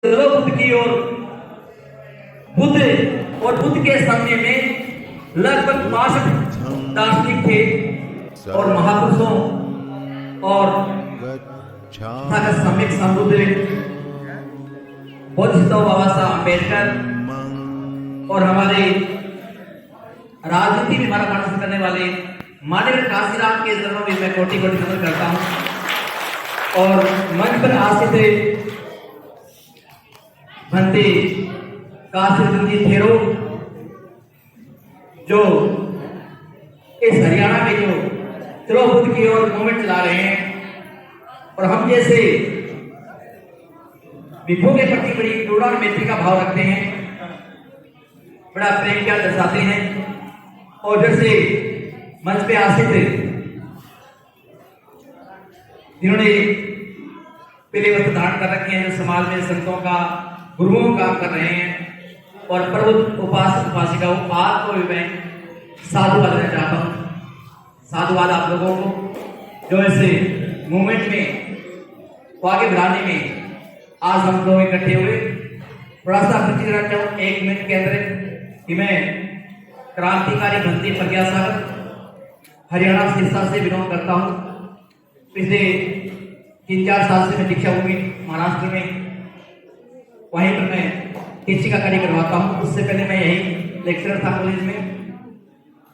बुद्ध की ओर बुद्ध और बुद्ध के समय में लगभग 62 दार्शनिक थे और महापुरुषों और सम्यक संबुद्ध बोधिसत्व बाबा साहब अम्बेडकर और हमारे राजनीति में हमारा मार्गदर्शन करने वाले माननीय काशीराम के चरणों में मैं कोटि कोटि नमन करता हूं। और मंच पर आसित भंते काशीराम जी थेरो जो इस हरियाणा में जो चलो बुद्ध की ओर मूवमेंट चला रहे हैं और हम जैसे विभू के प्रति बड़ी करुणा और मैत्री का भाव रखते हैं, बड़ा प्रेम क्या दर्शाते हैं। और जैसे मंच पे आसित जिन्होंने पीले वस्त्र धारण कर रखे हैं, जो समाज में संतों का गुरुओं का काम कर रहे हैं और प्रबुद्ध उपासक उपासिकाओं आपको भी मैं साधुवाद देना चाहता हूँ। साधुवाद आप लोगों को जो ऐसे मूवमेंट में को आगे बढ़ाने में आज हम लोग इकट्ठे हुए। थोड़ा सा परिचय देना चाहूँ 1 मिनट के अंदर कि मैं क्रांतिकारी भंते प्रज्ञा सागर हरियाणा सिरसा से बिलोंग करता हूँ। पिछले 3-4 साल से मैं दीक्षा भूमि महाराष्ट्र में वहीं पर मैं टीचिंग का कार्य करवाता हूँ। उससे पहले मैं यही लेक्चरर था कॉलेज में,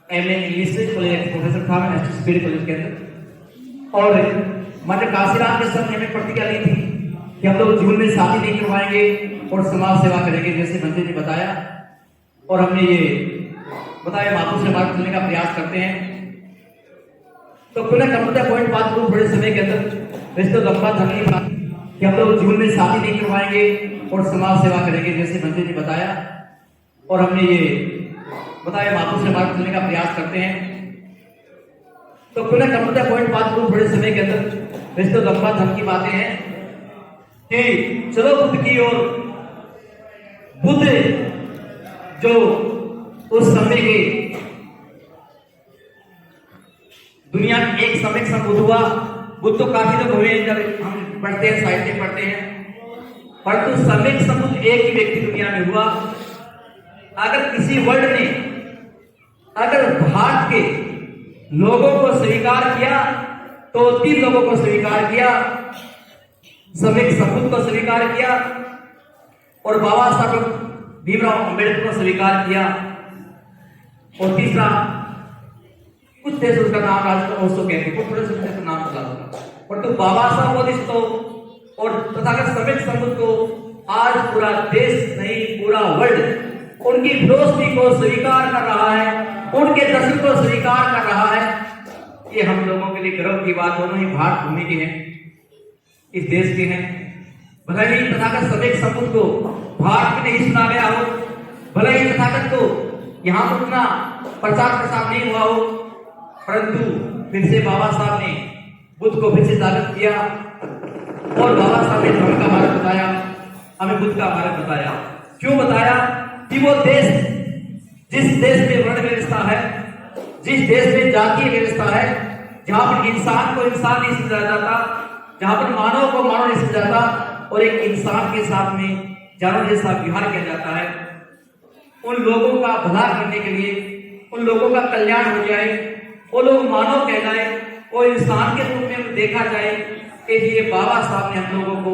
एमए इंग्लिश कॉलेज प्रोफेसर था मैं एसटी कॉलेज के अंदर। और मैंने काशीराम के समय में प्रतिज्ञा ली थी कि हम लोग जीवन में शादी नहीं करवाएंगे और समाज सेवा करेंगे, जैसे मंत्री ने बताया। और हमने ये बताया महापुरुष से मार्ग चलने का प्रयास करते हैं। तो पुनः कंप्यूटर पॉइंट बात करूँ थोड़े समय के अंदर, वैसे तो लंबा धनी बात कि हम लोग जीवन में शादी नहीं करवाएंगे और समाज सेवा करेंगे, जैसे मंत्री ने बताया। और हमने ये बताया महापुरुष से मार्ग चलने का प्रयास करते हैं। तो पुनः कंप्यूटर पॉइंट बात करूँ थोड़े समय के अंदर, वैसे तो लंबा धन की बातें हैं कि चलो बुद्ध की ओर बुद्ध जो उस समय के दुनिया में एक समय संबुद्ध हुआ। बुद्ध तो काफी लोग हुए, जब हम पढ़ते हैं साहित्य पढ़ते हैं, परंतु सम्यक संबुद्ध एक ही व्यक्ति दुनिया में हुआ। अगर किसी वर्ल्ड ने अगर भारत के लोगों को स्वीकार किया तो 3 लोगों को स्वीकार किया, सम्यक संबुद्ध को स्वीकार किया और बाबा साहब भीमराव अम्बेडकर को स्वीकार किया। और तीसरा कुछ देश उसका नाम राष्ट्र कहते हैं, थोड़े से नाम बता दूंगा, परंतु बाबा साहब बोधिसत्व और तथागत सम्यक संबुद्ध को आज पूरा देश नहीं पूरा वर्ल्ड उनकी फिलोसफी को स्वीकार कर रहा है, उनके दर्शन को स्वीकार कर रहा है। ये हम लोगों के लिए गर्व की बात, दोनों ही भारत भूमि के हैं, इस देश के हैं। भले ही तथागत सम्यक संबुद्ध को भारत में नहीं सुना गया हो, भले ही तथागत को यहाँ पर उतना प्रचार प्रसार नहीं हुआ हो, परंतु फिर से बाबा साहब ने बुद्ध को फिर से जागृत किया और बाबा साहब ने धर्म का मार्ग बताया, हमें बुद्ध का मार्ग बताया। क्यों बताया? कि वो देश जिस देश में वर्ण व्यवस्था है, जिस देश में जातीय व्यवस्था है, जहां पर इंसान को इंसान नहीं समझा जाता, जहां पर मानव को मानव नहीं समझा जाता और एक इंसान के साथ में जानवर जैसा व्यवहार किया जाता है, उन लोगों का भला करने के लिए, उन लोगों का कल्याण हो जाए, वो लोग मानव कहलाए, वो इंसान के रूप में देखा जाए, कि ये बाबा साहब ने हम लोगों को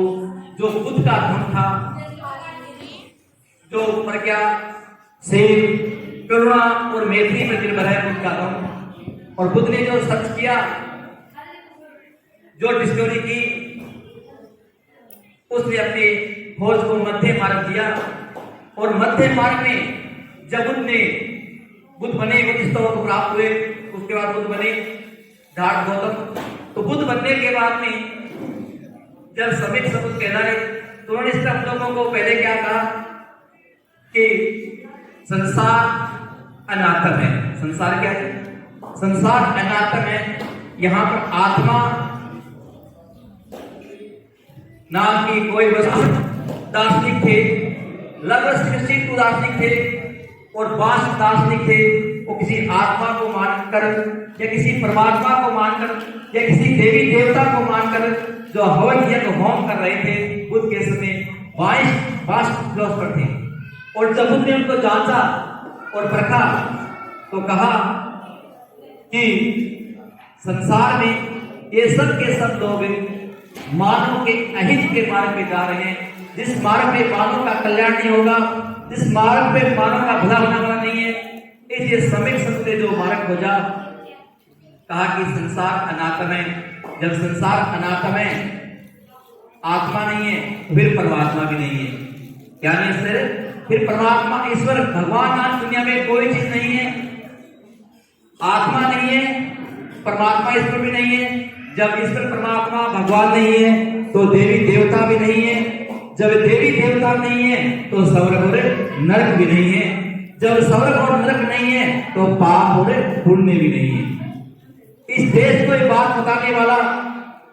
जो बुद्ध का धर्म था, जो प्रज्ञा से करुणा और मैत्री पर निर्भर है बुद्ध का धर्म। और बुद्ध ने जो सर्च किया, जो डिस्कवरी की, उसने अपनी खोज को मध्य मार्ग दिया। और मध्य मार्ग में जब बुद्ध बने, बोधिसत्व को प्राप्त हुए, उसके बाद बुद्ध बने सिद्धार्थ गौतम। तो बुद्ध बनने के बाद में जब सम्यक संबुद्ध कहलाए तो उन्होंने इस तरह लोगों को पहले क्या कहा कि संसार अनात्म है। संसार क्या है? संसार अनात्म है। यहां पर आत्मा नाम की कोई वस्तु, दार्शनिक थे, लगभग दार्शनिक थे और 5 दार्शनिक थे। वो किसी आत्मा को मानकर या किसी परमात्मा को मानकर या किसी देवी देवता को मानकर जो हवन यज्ञ होम कर रहे थे बुद्ध के समय, वास्ट फिलोसफर थे। और जब बुद्ध ने उनको जांचा और परखा तो कहा कि संसार में ये सब के सब लोग मानव के अहित के मार्ग में जा रहे हैं, जिस मार्ग में मानव का कल्याण नहीं होगा, जिस मार्ग पे मानव का भला होने वाला नहीं है, इसलिए सम्यक संबुद्ध जो मार्ग हो जा। कहा कि संसार अनात्म है। जब संसार अनात्म है, आत्मा नहीं है, तो फिर परमात्मा भी नहीं है। क्या नहीं सर? फिर परमात्मा ईश्वर भगवान आज दुनिया में कोई चीज नहीं है, आत्मा नहीं है, परमात्मा ईश्वर भी नहीं है। जब ईश्वर परमात्मा भगवान नहीं है तो देवी देवता भी नहीं है। जब देवी देवता नहीं है तो स्वर्ग और नरक भी नहीं है। जब स्वर्ग और नरक नहीं है तो पाप और पुण्य भी नहीं है। इस देश को एक बात बताने वाला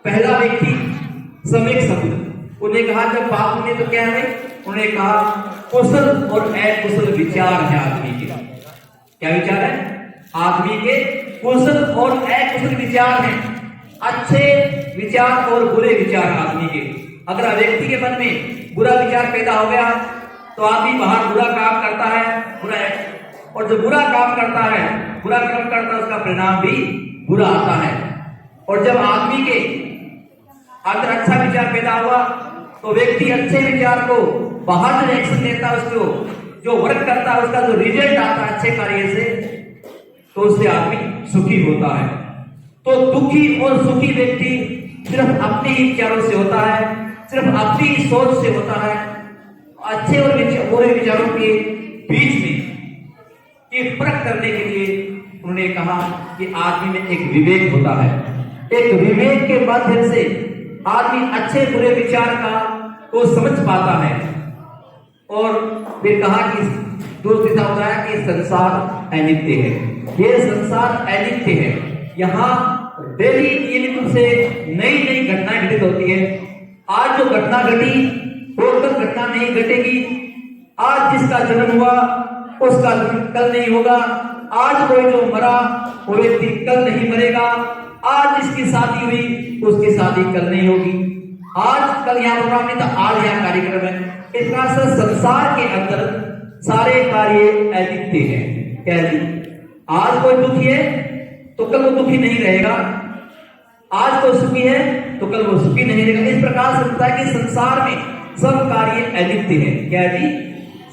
पहला व्यक्ति सम्यक संबुद्ध। उन्हें कहा जब पाप पुण्य तो क्या है? उन्हें कहा कुशल और अकुशल विचार है आदमी के। क्या विचार है? आदमी के कुशल और अकुशल विचार हैं। अच्छे विचार और बुरे विचार आदमी के। अगर व्यक्ति के मन में बुरा विचार पैदा हो गया तो आदमी बाहर बुरा काम करता है, बुरा है। और जो बुरा काम करता है, बुरा कर्म करता है, उसका परिणाम भी बुरा आता है। और जब आदमी के अंदर अच्छा विचार पैदा हुआ तो व्यक्ति अच्छे विचार को बाहर जो एक्शन देता है, उसको जो वर्क करता है, उसका जो रिजल्ट आता है अच्छे कार्य से, तो उससे आदमी सुखी होता है। तो दुखी और सुखी व्यक्ति सिर्फ अपने ही विचारों से होता है, सिर्फ अपनी ही सोच से होता है। अच्छे और बुरे विचारों के बीच में ये फर्क करने के लिए उन्होंने कहा कि आदमी में एक विवेक होता है। एक विवेक के माध्यम से आदमी अच्छे बुरे विचार का को समझ पाता है। और फिर कहा कि दूसरी तरफ होता है कि संसार अनित्य है। ये संसार अनित्य है। यहाँ डेली नियमित रूप से नई नई घटनाएं घटित होती है। आज जो घटना घटी वो कल घटना नहीं घटेगी। आज जिसका जन्म हुआ उसका कल नहीं होगा। आज कोई जो मरा वो व्यक्ति कल नहीं मरेगा। आज जिसकी शादी हुई उसकी शादी कल नहीं होगी। आज कल यहाँ प्रोग्राम नहीं था, आज यहाँ कार्यक्रम है। इस तरह से संसार के अंदर सारे कार्य अनित्य है। क्या है? आज कोई दुखी है तो कल वो दुखी नहीं रहेगा। आज कोई सुखी है तो कल वो सुखी नहीं रहेगा। इस प्रकार से होता है कि संसार में सब कार्य अनित्य है। क्या है जी?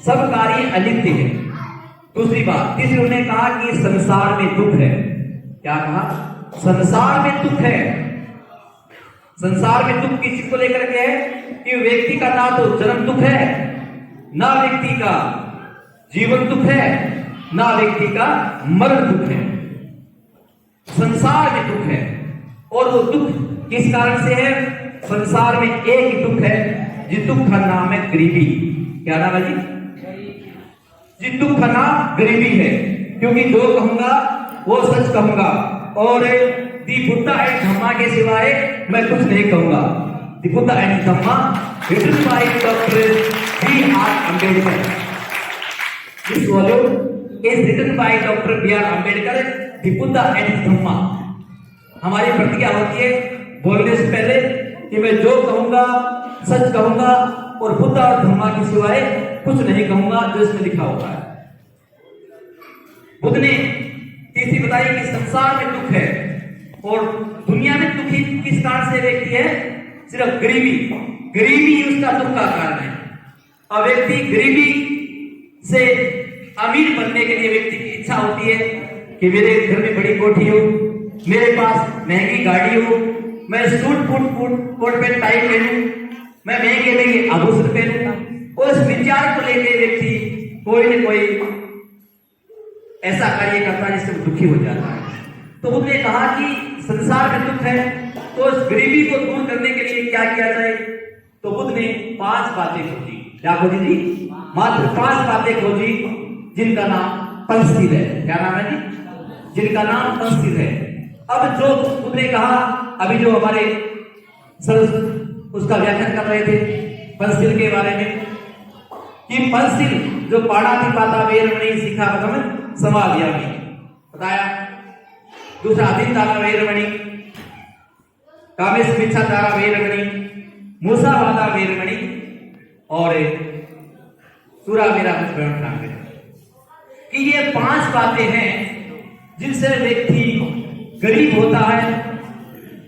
सब कार्य अनित्य है। दूसरी बात, तीसरी उन्होंने कहा कि संसार में दुख है। क्या कहा? संसार में दुख है। संसार में दुख किसी को लेकर के है कि व्यक्ति का ना तो जन्म दुख है, ना व्यक्ति का जीवन दुख है, ना व्यक्ति का मरण दुख है। संसार में दुख है। और वो दुख किस कारण से है? संसार में एक ही दुख है, जिस दुख का नाम है गरीबी। क्या नाम है जी? जिस दुख का नाम गरीबी है। क्योंकि जो कहूंगा वो सच कहूंगा और दी बुद्धा एंड धम्मा के सिवाय मैं कुछ नहीं कहूंगा। The Buddha and Dhamma written by doctor B.R. Ambedkar। This volume is written by doctor B.R. Ambedkar। The Buddha and Dhamma. हमारी प्रतिज्ञा होती है बोलने से पहले कि मैं जो कहूंगा सच कहूंगा और बुद्ध और धम्मा के सिवाय कुछ नहीं कहूंगा जो इसमें लिखा होता है। बुद्ध ने तीसरी बताई कि संसार में दुख है और दुनिया में दुखी किस कारण से व्यक्ति है? सिर्फ गरीबी। गरीबी उसका दुख का कारण है। और व्यक्ति गरीबी से अमीर बनने के लिए व्यक्ति की इच्छा होती है कि मेरे घर में बड़ी कोठी हो, मेरे पास महंगी गाड़ी हो, मैं सूट कोट पैंट टाई पहनूं, मैं महंगे आभूषण पहनूं। और इस विचार को लेकर व्यक्ति कोई न कोई ऐसा कार्य करता है जिससे वो दुखी हो जाता है। तो बुद्ध ने कहा कि संसार में दुख है तो उस गरीबी को दूर करने के लिए क्या किया जाए? तो बुद्ध ने 5 बातें खोजी। क्या खोजी जी? मात्र 5 बातें खोजी जिनका नाम पंचशील है। क्या नाम है जी? जिनका नाम पंचशील है। अब जो बुद्ध ने कहा, अभी जो हमारे सर उसका व्याख्यान कर रहे थे पंचशील के बारे में कि पंचशील जो पाणातिपाता वेरमणि सीखा प्रथम समाधियामि बताया। दूसरा अधिष्ठान वेरमणि, कामेश मिच्छाचार वेरमणि, मूसावादा वेरमणि, और सूरा मेरा मुझ पर ठान कि ये 5 बातें हैं जिनसे व्यक्ति गरीब होता है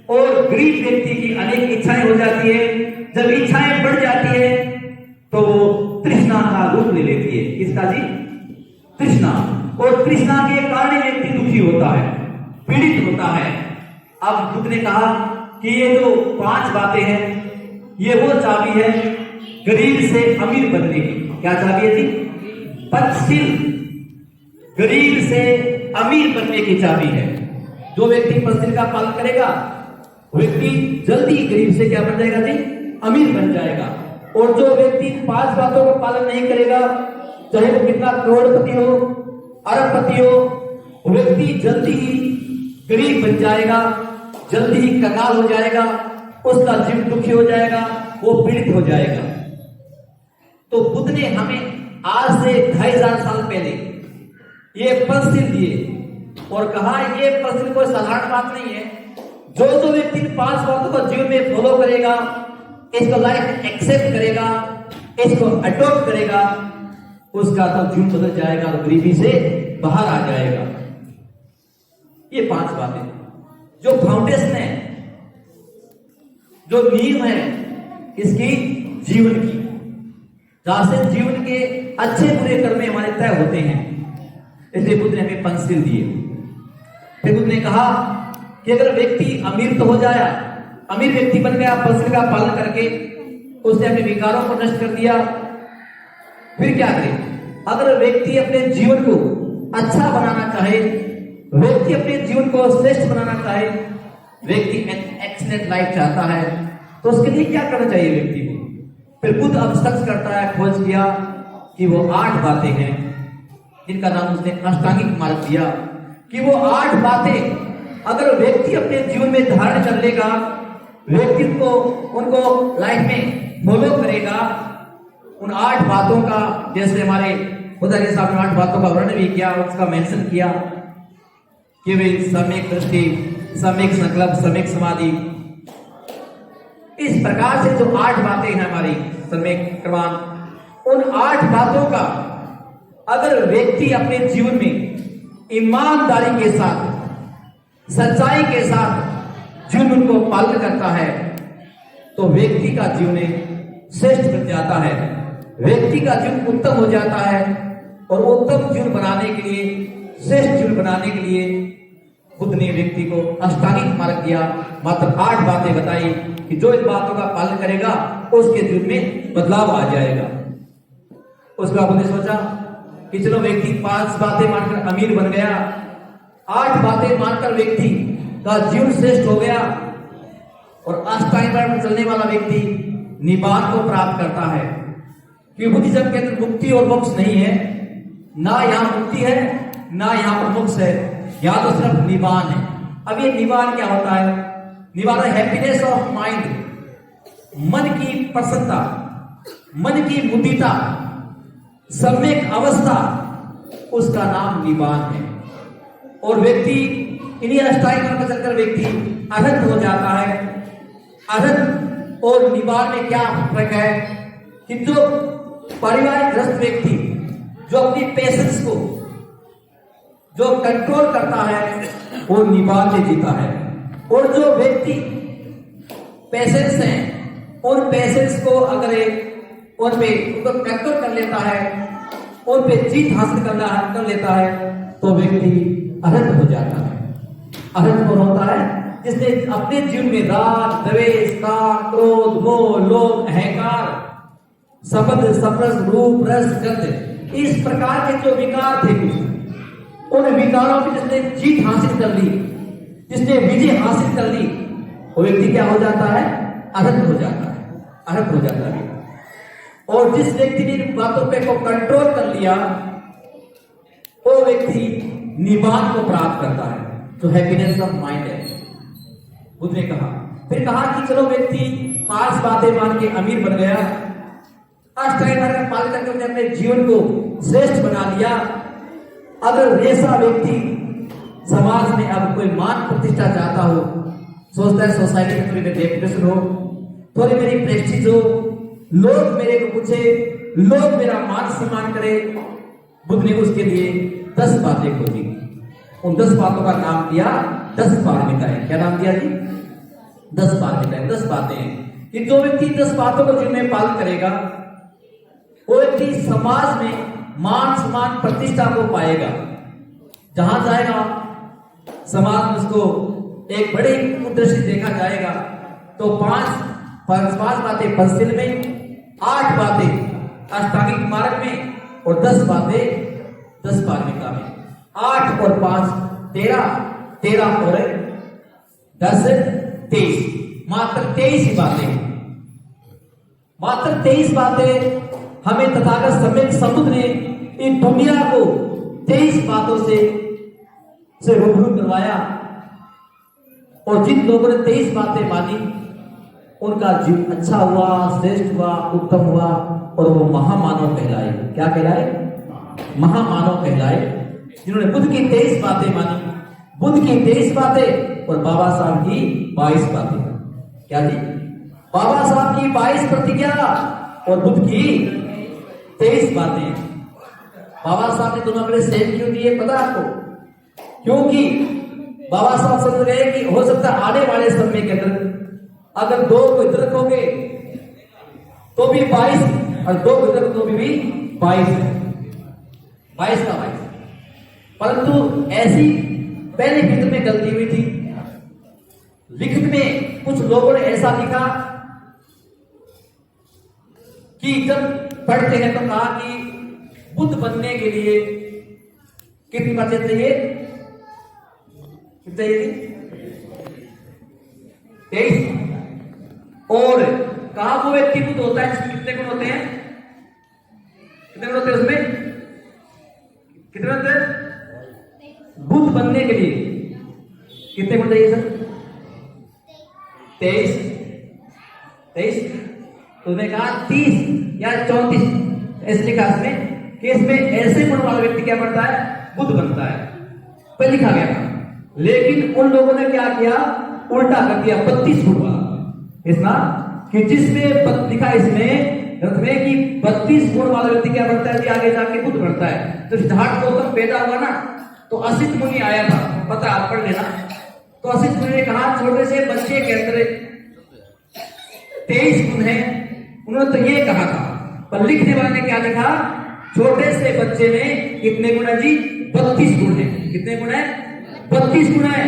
और गरीब व्यक्ति की अनेक इच्छाएं हो जाती है। जब इच्छाएं बढ़ जाती है तो वो तृष्णा का रूप ले लेती है। किसका जी? तृष्णा। और तृष्णा के कारण व्यक्ति दुखी होता है, पीड़ित होता है। अब बुद्ध ने कहा कि ये जो 5 बातें हैं ये वो चाबी है गरीब से अमीर बनने की। क्या चाबी है जी? पंचशील गरीब से अमीर बनने की चाबी है। जो व्यक्ति पंचशील का पालन करेगा व्यक्ति जल्दी गरीब से क्या बन जाएगा जी? अमीर बन जाएगा। और जो व्यक्ति 5 बातों का पालन नहीं करेगा, चाहे वो कितना करोड़पति हो, अरबपति हो, व्यक्ति जल्दी ही गरीब बन जाएगा, जल्दी ही कंगाल हो जाएगा, उसका जीव दुखी हो जाएगा, वो पीड़ित हो जाएगा। तो बुद्ध ने हमें आज से 2500 साल पहले ये पंचशील दिए और कहा ये पंचशील कोई साधारण बात नहीं है। जो व्यक्ति 5 बातों को जीवन में फॉलो करेगा, इसको लाइफ में एक्सेप्ट करेगा, इसको अडॉप्ट करेगा, उसका तो जीवन बदल जाएगा और गरीबी से बाहर आ जाएगा। ये 5 बातें जो फाउंडेशन है, जो नींव है इसकी जीवन की, जहां से जीवन के अच्छे बुरे कर्म हमारे तय होते हैं। इसलिए बुद्ध ने हमें पंचशील दिए। फिर बुद्ध ने कहा कि अगर व्यक्ति अमीर तो हो जाया, अमीर व्यक्ति बन गया पंचशील का पालन करके, उसने अपने विकारों को नष्ट कर दिया, फिर क्या करे? अगर व्यक्ति अपने जीवन को अच्छा बनाना चाहे, व्यक्ति अपने जीवन को श्रेष्ठ बनाना चाहे, व्यक्ति एक्सीलेंट लाइफ चाहता है, तो उसके लिए क्या करना चाहिए व्यक्ति को? फिर बुद्ध अब सर्च करता है, खोज किया कि वो 8 बातें हैं जिनका नाम उसने अष्टांगिक मार्ग दिया। कि वो 8 बातें अगर व्यक्ति अपने जीवन में धारण कर लेगा, व्यक्ति को उनको लाइफ में फॉलो करेगा, उन 8 बातों का, जैसे हमारे खुदा के सामने 8 बातों का वर्णन भी किया, उसका मेंशन किया कि वे सम्यक दृष्टि, सम्यक संकल्प, सम्यक समाधि, इस प्रकार से जो 8 बातें हैं हमारी सम्यक प्रमाण, उन 8 बातों का अगर व्यक्ति अपने जीवन में ईमानदारी के साथ, सच्चाई के साथ जीवन उनको पालन करता है तो व्यक्ति का जीवन श्रेष्ठ बन जाता है, व्यक्ति का जीवन उत्तम हो जाता है। और उत्तम जीवन बनाने के लिए, श्रेष्ठ जीवन बनाने के लिए बुद्ध ने व्यक्ति को अष्टांगिक मार्ग दिया। मात्र 8 बातें बताई कि जो इन बातों का पालन करेगा उसके जीवन में बदलाव आ जाएगा। उसका बुद्ध ने सोचा कि चलो व्यक्ति 5 बातें मानकर अमीर बन गया, 8 बातें मानकर व्यक्ति का जीवन श्रेष्ठ हो गया, और अष्टांगिक मार्ग पर चलने वाला व्यक्ति निब्बान को प्राप्त करता है। क्योंकि बुद्धिज्म के अंदर मुक्ति और मोक्ष नहीं है, ना यहाँ मुक्ति है ना यहाँ पर मोक्ष है, यहाँ तो सिर्फ निब्बान है। अब ये निब्बान क्या होता है? निब्बान है हैप्पीनेस ऑफ माइंड, मन की प्रसन्नता, मन की मुदिता, सम्यक अवस्था, उसका नाम निब्बान है। और व्यक्ति इन्हीं अष्टांगिक मार्ग पर चलकर व्यक्ति अरहत हो जाता है। अरहत और निब्बान में क्या फर्क है? कि जो पारिवारिक ग्रस्त व्यक्ति जो अपनी पेशेंस को जो कंट्रोल करता है वो निब्बान में जीता है, और जो व्यक्ति पेशेंस है उन पेशेंस को अगर उन पे उनको कंट्रोल कर लेता है, उन पे जीत हासिल कर लेता है, तो व्यक्ति अरहत हो जाता है। अरहत कौन होता है? जिसने अपने जीवन में राग, द्वेष, काम, क्रोध, मोह, लोभ, अहंकार, शब्द, स्पर्श, रूप, रस, गंध, इस प्रकार के जो विकार थे कुछ, उन विकारों की जिसने जीत हासिल कर ली, जिसने विजय हासिल कर ली, वो व्यक्ति क्या हो जाता है? अरहत हो जाता है, अरहत हो जाता है। और जिस व्यक्ति ने इन बातों पे को कंट्रोल कर लिया, वो व्यक्ति निब्बान को प्राप्त करता है, जो हैप्पीनेस ऑफ माइंड है। बुद्ध ने कहा, फिर कहा कि चलो व्यक्ति 5 बातें मान के अमीर बन गया, अष्टांगिक मार्ग का पालन करके उसने अपने जीवन को श्रेष्ठ बना लिया। अगर ऐसा व्यक्ति समाज में अब कोई मान प्रतिष्ठा चाहता हो, सोचता है सोसाइटी में थोड़ी मेरी रेपुटेशन हो, थोड़ी मेरी प्रेस्टीज हो, लोग मेरे को पूछे, लोग मेरा मान सम्मान करे। बुद्ध ने उसके लिए 10 बातें खोजी। उन 10 बातों का नाम दिया 10 पारमिताएं। क्या नाम दिया जी? 10 पारमिताएं, 10 बातें हैं कि जो व्यक्ति 10 बातों को जिनमें पालन करेगा वो व्यक्ति समाज में मान सम्मान प्रतिष्ठा को पाएगा। जहां जाएगा समाज में उसको एक बड़े उद्देश्य से देखा जाएगा। तो 5 बातें पंचशील में, 8 बातें अष्टांगिक मार्ग में और 10 बातें 10 पारमिता में। 8 और 5 13 और 10 23, मात्र 23 ही बातें। मात्र 23 बातें हमें तथागत सम्यक संबुद्ध ने इन दुनिया को 23 बातों से रूबरू करवाया। और जिन लोगों ने 23 बातें मानी उनका जीवन अच्छा हुआ, श्रेष्ठ हुआ, उत्तम हुआ और वो महामानव कहलाए। क्या कहलाए? महामानव कहलाए। जिन्होंने बुद्ध की 23 बातें मानी, बुद्ध की 23 बातें और बाबा साहब की 22 बातें। क्या जी? बाबा साहब की 22 प्रतिज्ञा और बुद्ध की 23 बातें। बाबा साहब ने दोनों अपने सेम क्यों दिए पता आपको? क्योंकि बाबा साहब समझ गए कि हो सकता है आने वाले समय के अंदर अगर 2 को इधर रखोगे तो भी 22 और 2 को इधर तो भी 22 है, 22 का 22। परंतु ऐसी पहले लिखित में गलती हुई थी। लिखित में कुछ लोगों ने ऐसा लिखा कि जब पढ़ते हैं तो कहा कि बुद्ध बनने के लिए कितनी बातें चाहिए? कितने चाहिए? 23। और कहा वो व्यक्ति बुद्ध होता है जिसमें कितने गुण होते हैं? कितने गुण होते हैं उसमें? कितने होते हैं? बुद्ध बनने के लिए कितने गुण चाहिए सर? 23। तो उन्होंने कहा 30 या 34 ऐसे लिखा इसमें कि इसमें ऐसे गुण वाला व्यक्ति क्या बनता है? बुद्ध बनता है। पर लिखा गया था। लेकिन उन लोगों ने क्या किया? उल्टा कर दिया 32 गुण वाला इसना कि जिसमें लिखा इसमें ग्रंथ में कि 32 गुण वाला व्यक्ति क्या बनता है? आगे जाके बुद्ध बनता है। तो सिद्धार्थ गौतम पैदा हुआ ना तो असित मुनि आया था, पता आप पढ़ लेना। तो असित मुनि ने कहा छोटे से बच्चे के अंदर 23 गुण है। उन्होंने तो ये कहा था, पर लिखने वाले ने क्या लिखा? छोटे से बच्चे में कितने गुण है जी? 32 गुण है। कितने गुण है? 32 गुण है।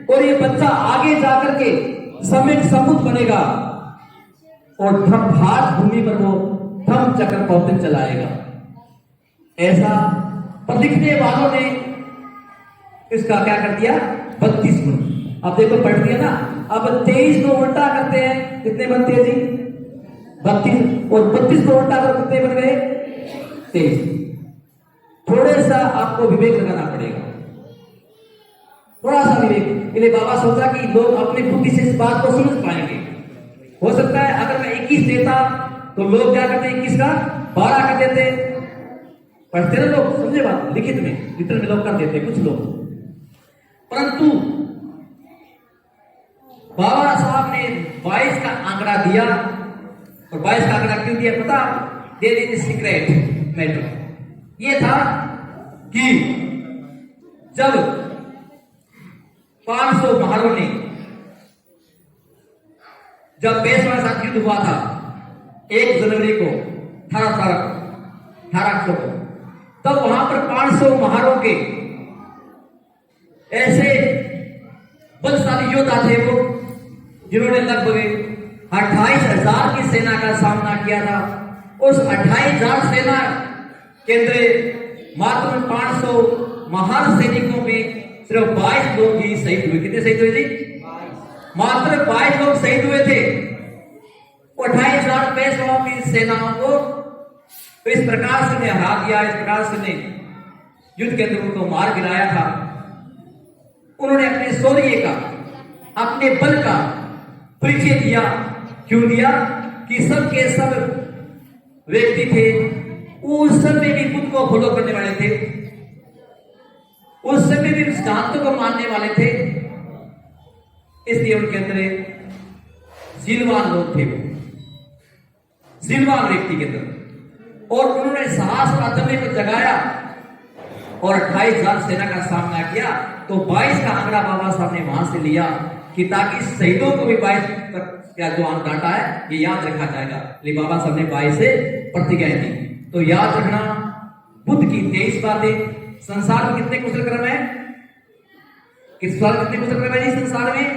और ये बच्चा आगे जाकर के सम्यक संबुद्ध बनेगा और भारत भूमि पर वो धम्म चक्र पौधन चलाएगा। ऐसा पर लिखने वालों ने इसका क्या कर दिया? 32 गुण। अब देखो पढ़ दिया ना। अब 23 को उल्टा करते हैं, कितने बनते हैं जी? 32। और 32 को उल्टा कर कितने बन गए? 23। थोड़ा सा आपको विवेक लगाना पड़ेगा, थोड़ा सा विवेक। इसलिए बाबा सोचा कि लोग अपनी बुद्धि से इस बात को समझ पाएंगे। हो सकता है अगर मैं 21 देता तो लोग क्या करते? 21 का 12 कर देते। पढ़ते ना लोग, समझे बात? लिखित में लिटल में लोग कर देते कुछ लोग। परंतु बाबा साहब ने 22 का आंकड़ा दिया। और 22 का आंकड़ा क्यों दिया पता? दे दी सीक्रेट मैटर। ये था कि जब 500 महारों ने जब पेशवा के साथ युद्ध हुआ था 1 जनवरी को 1800 को, तब वहां पर 500 महारों के ऐसे बलशाली योद्धा थे वो, जिन्होंने लगभग 28,000 की सेना का सामना किया था। उस 28,000 सेना के अंदर मात्र 500 महान सैनिकों में सिर्फ 22 लोग ही शहीद हुए। कितने शहीद हुए जी? मात्र 22 लोग शहीद हुए थे 28,000 पेशवाओं की सेनाओं को। तो इस प्रकार से ने हरा दिया, इस प्रकार से ने युद्ध के अंदर उनको मार गिराया था। उन्होंने अपने शौर्य का, अपने बल का परिचय दिया। क्यों दिया? कि सब के सब व्यक्ति थे उस समय भी बुद्ध को फॉलो करने वाले थे, उस समय भी सिद्धांतों को मानने वाले थे। इसलिए उनके अंदर जीलवान लोग थे। श्रीमान व्यक्ति के अंदर, और उन्होंने साहस और अदम्य को जगाया और 28,000 सेना का सामना किया। तो 22 का आंकड़ा बाबा साहब ने वहां से लिया कि ताकि शहीदों को भी 22 का जो अंक डाटा है ये याद रखा जाएगा। लेकिन बाबा साहब ने 22 से प्रतिज्ञाएं दी। तो याद रखना, बुद्ध की 23 बातें। संसार में कितने कुशल कर्म है? कितने कुशल कर्म है जी संसार में?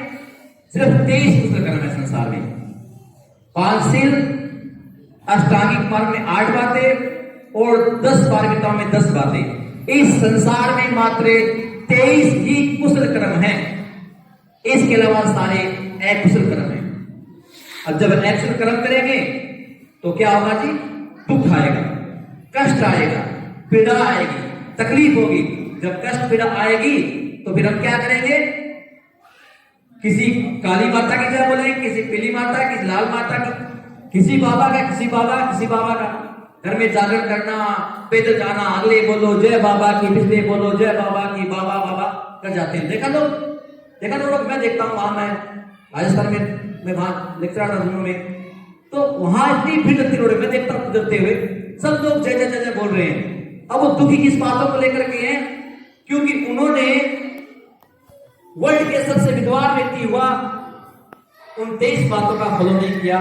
सिर्फ 23 कुशल कर्म है संसार में। पांचशील, अष्टांगिक मार्ग में 8 बातें और 10 पारमिताओं में 10 बातें। इस संसार में मात्र 23 ही कुशल कर्म है, इसके अलावा सारे अकुशल कर्म है। अब जब अकुशल कर्म करेंगे तो क्या होगा जी? दुख आएगा, कष्ट आएगा, पीड़ा आएगी, तकलीफ होगी। जब कष्ट पीड़ा आएगी तो फिर हम क्या करेंगे? किसी काली माता की जय बोलेंगे, किसी पीली माता, किसी लाल माता की, किसी बाबा का, किसी बाबा का। घर में जागरण करना, पैदल जाना, अगले बोलो जय बाबा की, पिछले बोलो जय बाबा की, बाबा बाबा कर जाते हैं। देखा लोग, मैं देखता हूँ वहां, मैं राजस्थान में मैं वहां लेक्चर था दोनों में, तो वहां इतनी भीड़ लगती रोड में, देखता हूँ गुजरते हुए सब लोग जय जय जय बोल रहे हैं। अब वो दुखी किस बातों को लेकर के हैं? क्योंकि उन्होंने वर्ल्ड के सबसे विद्वान व्यक्ति हुआ, उन 23 बातों का फॉलो नहीं किया।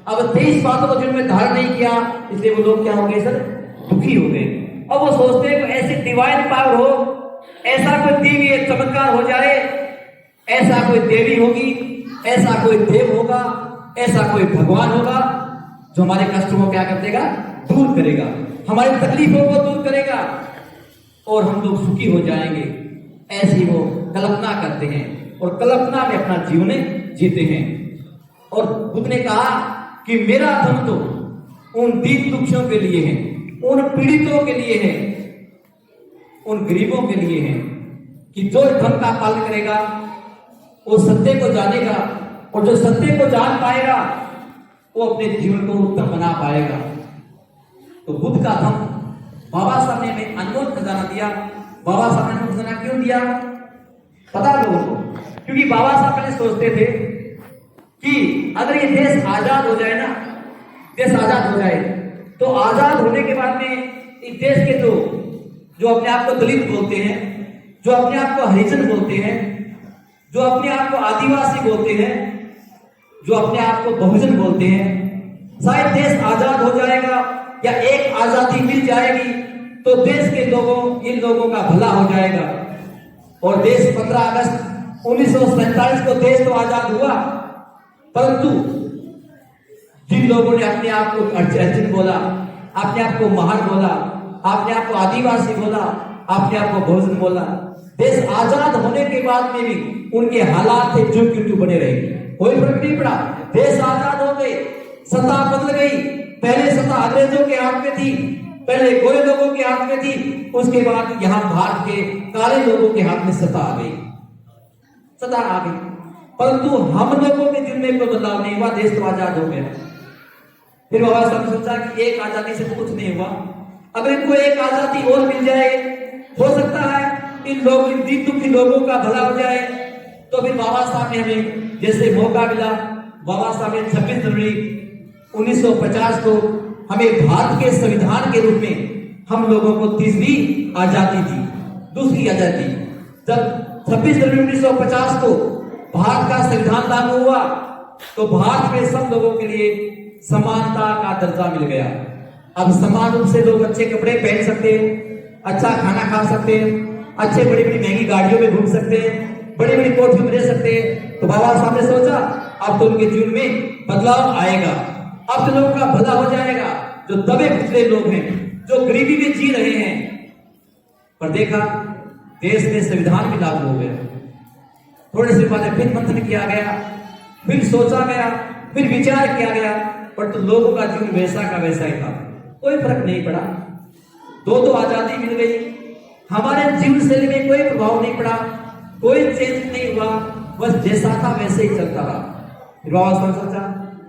अब 23 बातों को जिनमें धारण नहीं किया, इसलिए वो लोग क्या हो गए सर? दुखी हो गए। अब वो सोचते हैं ऐसे डिवाइन पावर हो, ऐसा कोई दिव्य चमत्कार हो जाए, ऐसा कोई देवी होगी, ऐसा कोई देव होगा, ऐसा कोई भगवान होगा जो हमारे कष्टों को क्या कर देगा? दूर करेगा, हमारी तकलीफों को दूर करेगा और हम लोग सुखी हो जाएंगे। ऐसी वो कल्पना करते हैं और कल्पना में अपना जीवन जीते हैं। और बुद्ध ने कहा कि मेरा धर्म तो उन दीन दुखियों के लिए है, उन पीड़ितों के लिए है, उन गरीबों के लिए है, कि जो धर्म का पालन करेगा वो सत्य को जानेगा, और जो सत्य को जान पाएगा वो अपने जीवन को उत्तम बना पाएगा। तो बुद्ध का धर्म बाबा साहब ने हमें अनमोल खजाना दिया। बाबा साहब ने अनमोल खजाना क्यों दिया पता है लोगों को? क्योंकि बाबा साहब पहले सोचते थे कि अगर ये देश आजाद हो जाए ना, देश आजाद हो जाए, तो आजाद होने के बाद में इस देश के जो अपने आप को दलित बोलते हैं, जो अपने आप को हरिजन बोलते हैं, जो अपने आप को आदिवासी बोलते हैं, जो अपने आप को बहुजन बोलते हैं, शायद देश आजाद हो जाएगा या एक आजादी मिल जाएगी तो देश के लोगों, इन लोगों का भला हो जाएगा। और देश 15 अगस्त 1947 को देश तो आजाद हुआ, परंतु जिन लोगों ने अपने आप को अर्जुन बोला, अपने आप को महान बोला, अपने आप को आदिवासी बोला, अपने आप को बहुजन बोला, देश आजाद होने के बाद में भी उनके हालात थे जो क्यों बने रहे, कोई फर्क नहीं पड़ा। देश आजाद हो गए, सत्ता बदल गई। पहले सत्ता अंग्रेजों के हाथ में थी, पहले गोरे लोगों के हाथ में थी, उसके बाद यहां भारत के काले लोगों के हाथ में सत्ता आ गई, सत्ता आ गई। परंतु हम लोगों के दिल में कोई बदलाव नहीं हुआ, देश तो आजाद हो गया। फिर बाबा साहब ने सोचा कि एक आजादी से तो कुछ नहीं हुआ, अगर इनको एक आजादी और मिल जाए, हो सकता है इन लोग, इन दीन दुखी लोगों का भला हो जाए। तो फिर बाबा साहब ने हमें जैसे मौका मिला, बाबा साहब ने 26 जनवरी 1950 को हमें भारत के संविधान के रूप में हम लोगों को तीसरी आजादी दी, दूसरी आजादी। जब 26 जनवरी 1950 को भारत का संविधान लागू हुआ तो भारत में सब लोगों के लिए समानता का दर्जा मिल गया। अब समान रूप से लोग अच्छे कपड़े पहन सकते हैं, अच्छा खाना खा सकते हैं, अच्छे बड़ी बड़ी महंगी गाड़ियों में घूम सकते हैं, बड़ी बड़ी कोठियों में रह सकते हैं। तो बाबा साहब ने सोचा अब तो उनके जीवन में बदलाव आएगा, अब तो लोगों का भला हो जाएगा, जो दबे कुचले लोग हैं, जो गरीबी में जी रहे हैं। पर देखा देश में संविधान भी लागू हो गया, थोड़े से बाद फिर मंथन किया गया, फिर सोचा गया, फिर विचार किया गया, पर तो लोगों का जीवन वैसा का वैसा ही था, कोई फर्क नहीं पड़ा। दो आजादी मिल गई, हमारे जीवन शैली में कोई प्रभाव नहीं पड़ा, कोई चेंज नहीं हुआ, बस जैसा था वैसे ही चलता रहा। फिर बाबा साहब सोचा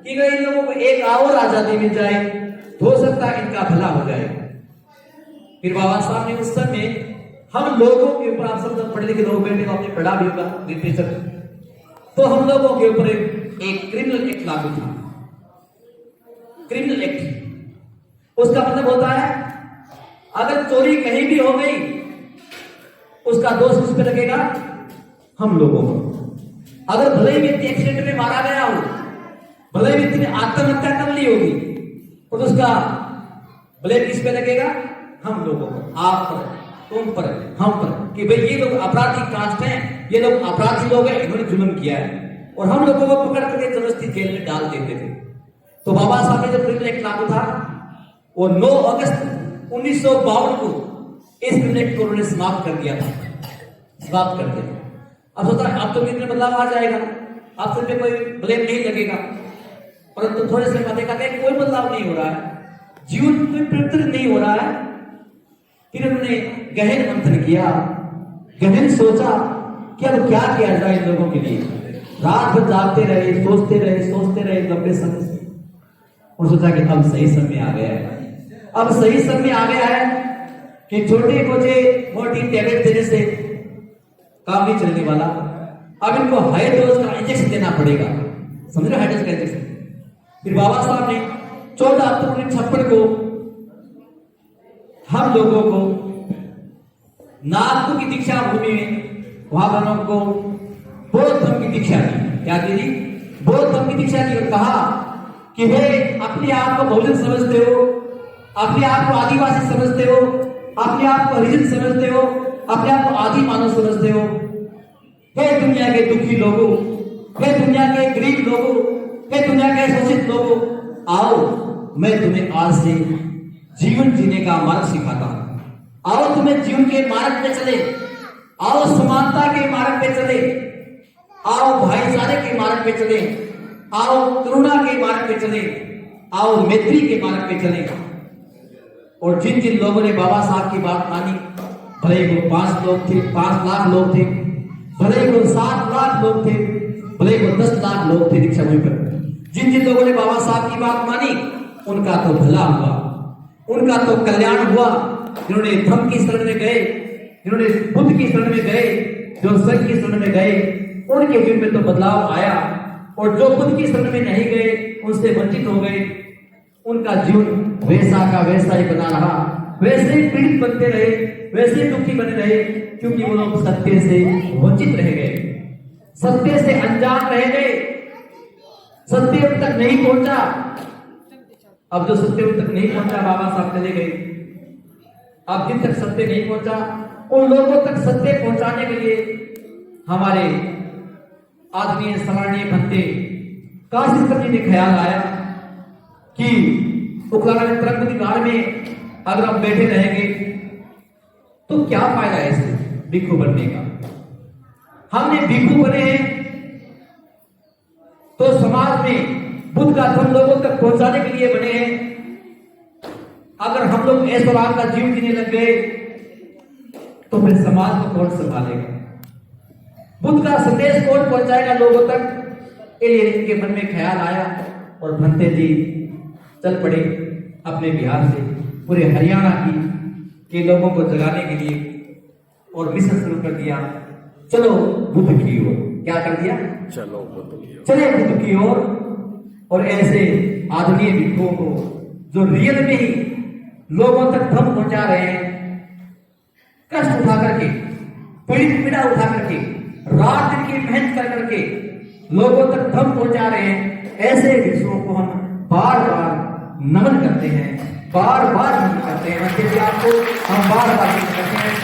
कि अगर इन लोगों को एक और आजादी मिल जाए तो हो सकता है इनका भला हो जाए। फिर बाबा साहब ने उस समय हम लोगों के ऊपर, आप सब पढ़े लिखे लोग बैठे, आपने पढ़ा भी होगा लिटरेचर, तो हम लोगों के ऊपर एक क्रिमिनल एक्ट लागू था। Criminal act. उसका मतलब होता है अगर चोरी कहीं भी हो गई उसका दोष किस पे लगेगा? हम लोगों को। अगर भले ही व्यक्ति एक्सीडेंट में मारा गया हो, भले ही व्यक्ति ने आत्महत्या कर ली होगी, तो उसका ब्लेम किस पे लगेगा? हम लोगों को, आप पर, तुम पर, हम पर, कि भाई ये लोग अपराधी कास्ट हैं, ये लोग अपराधी लोग हैं, इन्होंने जुल्म किया है, और हम लोगों को पकड़ करके जबरदस्ती जेल में डाल देते थे। तो बाबा साहब ने जब क्रिमिनल एक्ट लागू था, वो 9 अगस्त 1952 को इस क्रिमिनल एक्ट को उन्होंने समाप्त कर दिया था, समाप्त कर दिया। अब होता है अब तो कितने बदलाव आ जाएगा, अब फिर पे कोई ब्लेम नहीं लगेगा, परंतु थोड़े से पते का कोई बदलाव नहीं हो रहा है, जीवन कोई परिवर्तन नहीं हो रहा है। फिर उन्होंने गहन मंथन किया, गहन सोचा कि अब क्या किया जाए इन लोगों के लिए। रात भर जागते रहे, सोचते रहे लंबे समय से, और सोचा कि अब सही समय आ गया है, अब सही समय आ गया है कि छोटे मोटी टैबलेट देने से काम नहीं चलने वाला, अब इनको हाई डोज का इंजेक्शन देना पड़ेगा। समझ रहे, हाई डोज का इंजेक्शन। फिर बाबा साहब ने 14 अक्टूबर 1956 को हम लोगों को नागपुर की दीक्षा भूमि में वहां वालों को बौद्ध धर्म की दीक्षा दी। क्या दी? बौद्ध धर्म की दीक्षा दी और कहा कि वे अपने आप को बहुजन समझते हो, अपने आप को आदिवासी समझते हो, अपने आप को हरिजन समझते हो, अपने आप को आदि मानव समझते हो। हे दुनिया के दुखी लोगों, हे दुनिया के गरीब लोगों, हे दुनिया के शोषित लोगों, आओ मैं तुम्हें आज से जीवन जीने का मार्ग सिखाता हूं। आओ तुम्हें जीवन के मार्ग पे चले, आओ समानता के मार्ग पे चले, आओ भाईचारे के मार्ग पे चले, आओ करुणा के मार्ग पे चले, आओ मैत्री के मार्ग पे चले। और जिन जिन लोगों ने बाबा साहब की बात मानी, भले वो 5 लोग थे, 5 लाख लोग थे, भले वो 7 लाख लोग थे, भले वो 10 लाख लोग थे दीक्षा भूमि पर, जिन जिन लोगों ने बाबा साहब की बात मानी उनका तो भला हुआ, उनका तो कल्याण हुआ। जिन्होंने धर्म की शरण में गए, जिन्होंने बुद्ध की शरण में गए, जो संघ की शरण में गए, उनके जीवन में तो बदलाव आया, और जो बुद्ध की शरण में नहीं गए, उनसे वंचित हो गए, उनका जीवन वैसा का वैसा ही बना रहा, वैसे ही पीड़ित बनते रहे, वैसे ही दुखी बने रहे, क्योंकि वो लोग सत्य से वंचित रह गए, सत्य से अनजान रह गए, सत्य तक नहीं पहुंचा। अब जो सत्य तक नहीं पहुंचा, बाबा साहब चले गए। अब जिन तक सत्य नहीं पहुंचा, उन लोगों तक सत्य पहुंचाने के लिए हमारे आदरणीय सम्माननीय भंते काशी सर जी ने ख्याल आया कि उखलागढ़ तरंग गाड़ में अगर हम बैठे रहेंगे तो क्या फायदा है इसे भिक्षु बनने का। हमने भिक्षु बने हैं तो समाज में बुद्ध का धर्म लोगों तक पहुंचाने के लिए बने हैं। अगर हम लोग ऐश्वर्य का जीवन जीने लग गए तो फिर समाज को कौन संभालेगा? बुद्ध का संदेश कौन पहुंचाएगा लोगों तक? इसलिए इनके मन में ख्याल आया और भंते जी चल पड़े अपने बिहार से पूरे हरियाणा के लोगों को जगाने के लिए, और मिशन शुरू कर दिया, चलो बुद्ध की ओर। क्या कर दिया? चलो बुद्ध की ओर, चले बुद्ध की ओर। और ऐसे आदरणीय भिक्षुओं को जो रियल में ही लोगों तक धर्म पहुंचा रहे हैं, कष्ट उठा करके, पीड़ा उठा करके, रात दिन की मेहनत कर करके लोगों तक धर्म पहुंचा रहे हैं, ऐसे भिक्षुओं को हम बार बार नमन करते हैं, बार बार नमन करते हैं। आपको हम बार बार नमन करते हैं।